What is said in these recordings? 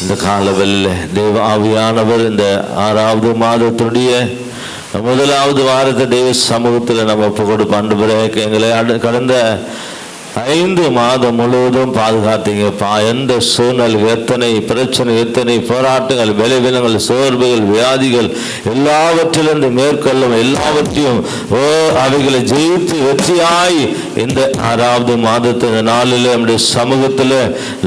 இந்த காலவெளியில் தேவ ஆவியானவர் இந்த 6வது மாதத்துடைய முதலாவது வாரத்தை தேவ சமூகத்தில் நம்ம ஒப்பு கொடுப்போம். ஆண்டவரே, எங்களை கடந்த 5 மாதம் முழுவதும் பாதுகாத்தீங்கப்பா. எந்த சூழ்நிலை, எத்தனை பிரச்சனை, எத்தனை போராட்டங்கள், விளைவினங்கள், சோர்வுகள், வியாதிகள் எல்லாவற்றிலிருந்து மேற்கொள்ளும் எல்லாவற்றையும் அவைகளை ஜெயித்து வெற்றியாய் இந்த 6வது மாதத்தின் நாளில் நம்முடைய சமூகத்தில்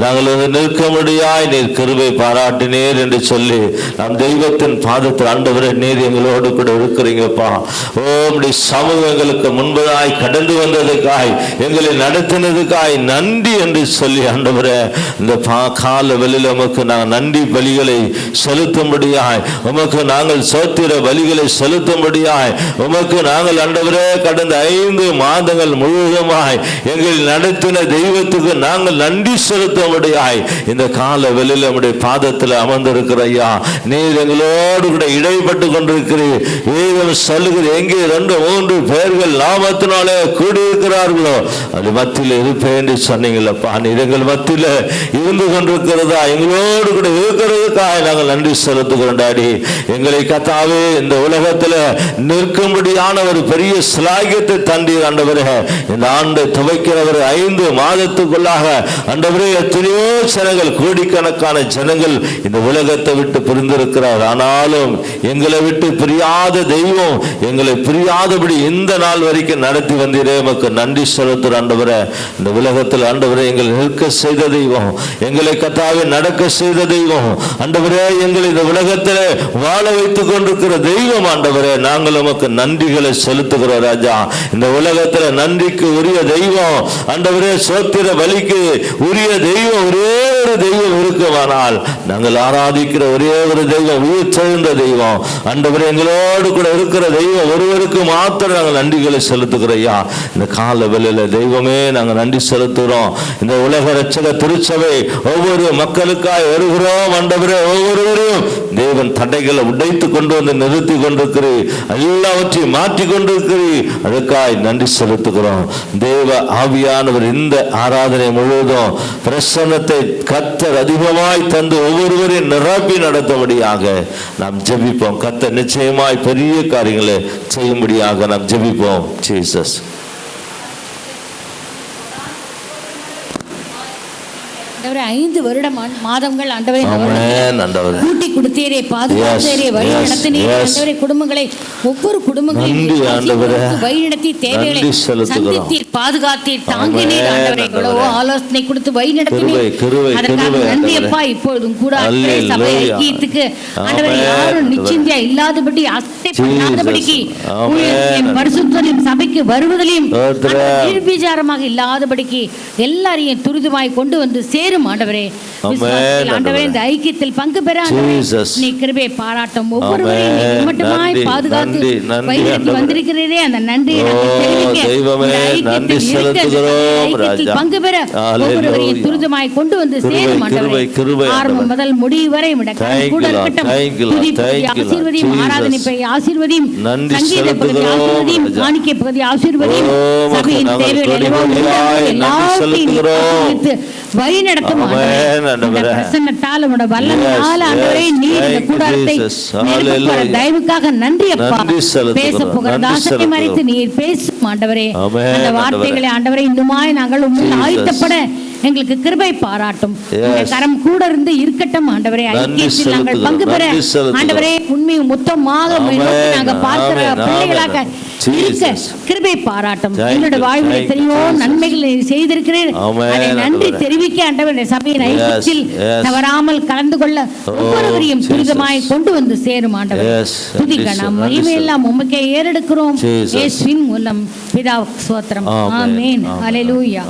நாங்கள் நிற்க முடியாய் நீர் கிருபை பாராட்டினீர் என்று சொல்லி நம் தெய்வத்தின் பாதத்தில் ஆண்டவரே நீர் எங்களோடு கூட இருக்கிறீங்கப்பா. நம்முடைய சமூகங்களுக்கு முன்பதாய் கடந்து வந்ததுக்காய், எங்களை நடத்தினதுக்காய் நன்றி என்று சொல்லி ஆண்டவரே இந்த கால வெளியில் உமக்கு நாங்கள் நன்றி பலிகளை செலுத்தும்படியாய், உமக்கு நாங்கள் சோத்திர பலிகளை செலுத்தும்படியாய், உமக்கு நாங்கள் ஆண்டவரே கடந்த 5 மாதங்கள் முழுவதுமாய் எங்கள் நடத்தின தெய்வத்துக்கு நாங்கள் நன்றி செலுத்தும்படியாய் இந்த கால வெளியில் நம்முடைய பாதத்தில் அமர்ந்திருக்கிற ஐயா, நீர் எங்களோடு கூட இடைப்பட்டு கொண்டிருக்கிறீர். வேதம் சொல்லுகிற எங்கே 2-3 பேர்கள் நாமத்தினாலே கூடியிருக்கிறார்களோ அது மத்தியில் இருப்பேன் என்று சொன்னீங்களப்பா. நீர் எங்கள் மத்தியில் இருந்து கொண்டிருக்கிறதா, எங்களோடு கூட இருக்கிறதுக்காக நாங்கள் நன்றி செலுத்துகிறோம் டாடி. எங்களை கத்தாவே இந்த உலகத்தில் நிற்கும்படியான ஒரு பெரிய சிலாகியத்தை தந்தீர் ஆண்டவரே. இந்த ஆண்டை துவைக்கிறவர் 5 மாதத்துக்குள்ளாக ஆண்டவரே எத்தனையோ ஜனங்கள், கோடிக்கணக்கான ஜனங்கள் இந்த உலகத்தை விட்டு பிரிந்திருக்கிறார். ஆனாலும் எங்களை விட்டு பிரியாத தெய்வம் எங்களை பிரியாதபடி இந்த நாள் வரைக்கும் நடத்தி வந்தீரே, நமக்கு நன்றி செலுத்துகிற ஆண்டவரே. இந்த உலகத்தில் ஆண்டவரே எங்களை நிற்க செய்த தெய்வம், எங்களை கத்தாவே நடக்க செய்த தெய்வம் ஆண்டவரே, எங்களை இந்த உலகத்தில் வாழ வைத்துக் கொண்டிருக்கிற தெய்வம் ஆண்டவரே. நாங்கள் நமக்கு நன்றிகளை செலுத்துகிறோம் ராஜா. இந்த உலகத்தில் நன்றிக்கு உரிய தெய்வம் ஆண்டவரே, சோத்திர பலிக்கு உரிய தெய்வம் ஒரே ஒரு தெய்வம் இருக்குமானால் நாங்கள் ஆராதிக்கிற ஒரே ஒரு தெய்வம் உயிர் செழுந்த தெய்வம் ஆண்டவரே, எங்களோடு கூட இருக்கிற தெய்வம் ஒருவருக்கு மாத்திரம் நாங்கள் நன்றிகளை செலுத்துகிறோம் ஐயா. இந்த கால வெளியில தெய்வமே நாங்கள் நன்றி செலுத்துகிறோம். இந்த உலக ரட்சக திருச்சபை ஒவ்வொரு மக்களுக்காய் வருகிறோம் ஆண்டவரே. ஒவ்வொருவரையும் தேவன் தடைகளை உடைத்து கொண்டு வந்து நிறுத்தி கொண்டிருக்கிறீர், எல்லாவற்றையும் மாற்றி கொண்டிருக்கிறீர். அதுக்காய் நன்றி செலுத்துகிறோம். தேவ ஆவியானவர் இந்த ஆராதனை முழுவதும் பிரசன்னத்தை கர்த்தர் அதிகமாய் தந்து ஒவ்வொருவரையும் நிரப்பி நடத்தும்படியாக நாம் ஜெபிப்போம். கர்த்தர் நிச்சயமாய் பெரிய காரியங்களை செய்யும்படியாக நாம் ஜெபிப்போம். ஜீசஸ் 5 வருட மாதங்கள் ஆண்டவரே கூட்டி கொடுத்தீரே, பாதுகாத்தீரே, வழி நடத்தினீரே ஆண்டவரே. குடும்பங்களை, ஒவ்வொரு குடும்பங்களையும் வழி நடத்தி தேவைகளை சந்தித்தீர், பாதுகாத்தீர், தாங்கினீர் ஆண்டவரே. எவ்வளவோ ஆலோசனை கொடுத்து வழி நடத்தினீர். அதற்காக நன்றி அப்பா. இப்பொழுதும் கூட சபை ஐக்கியத்துக்கு ஆண்டவரே யாரும் நிச்சயமா இல்லாதபடி, அசட்டை பண்ணாதபடிக்கு, பரிசுத்தரையும் சபைக்கு வருவதிலையும் நிர்விசாரமாக இல்லாதபடிக்கு எல்லாரையும் துரிதமாய் கொண்டு வந்து சேரும் சேரும் ஆண்டவரே. விசுவாசத்தில் ஆண்டவரே இந்த ஐக்கியத்தில் பங்கு பெற ஆண்டவரே நீ கிருபை பாராட்டும். ஒவ்வொருவரையும் நீ மட்டுமாய் பாதுகாத்து வழிநடத்தி வந்திருக்கிறீரே, அந்த நன்றியை பங்கு பெற ஒவ்வொருவரையும் துரிதமாய் கொண்டு வந்து சேரும் ஆண்டவரே. ஆரம்பம் முதல் முடிவு வரை கூட இருக்கட்டும். ஆசீர்வதியும், ஆராதனை ஆசீர்வதியும், சங்கீத பகுதி ஆசீர்வதியும், காணிக்கை பகுதி ஆசீர்வதியும், சபையின் தேவைகள் வழி நடத்தும். பிரசன்னத்தால் உம்முடைய வல்லமையால் ஆண்டவரே நீர் இந்த கூடாரத்தை தயவுக்காக நன்றி அப்பா. பேச போகிற தாசனை மறைத்து நீர் பேசும் ஆண்டவரே. அந்த வார்த்தைகளை ஆண்டவரே இன்னுமாய் நாங்கள் உண்மையில் ஆயத்தப்பட எங்களுக்கு கிருபை பாராட்டும். கரம் கூட இருந்து இருக்கட்டும் ஆண்டவரே. ஐக்கியத்தில் நாங்கள் பங்கு பெற ஆண்டவரே உண்மையும் மொத்தமாக நாங்கள் பார்க்கிற பிள்ளைகளாக இருக்க கிருபை பாராட்டும். என்னோட வாழ்வில் எத்தனையோ நன்மைகளை செய்திருக்கிறேன். அதை நன்றி தெரிவிக்க ஆண்டவரே சபையின் ஐக்கியத்தில் தவறாமல் கலந்து கொள்ள ஒவ்வொருவரையும் துரிதமாய் கொண்டு வந்து சேரும் ஆண்டவரே. துதிக்க நாம் மகிமையெல்லாம் உமக்கே ஏறெடுக்கிறோம். இயேசுவின் மூலம் பிதாவுக்கு ஸ்தோத்திரம். ஆமென். ஹல்லேலூயா.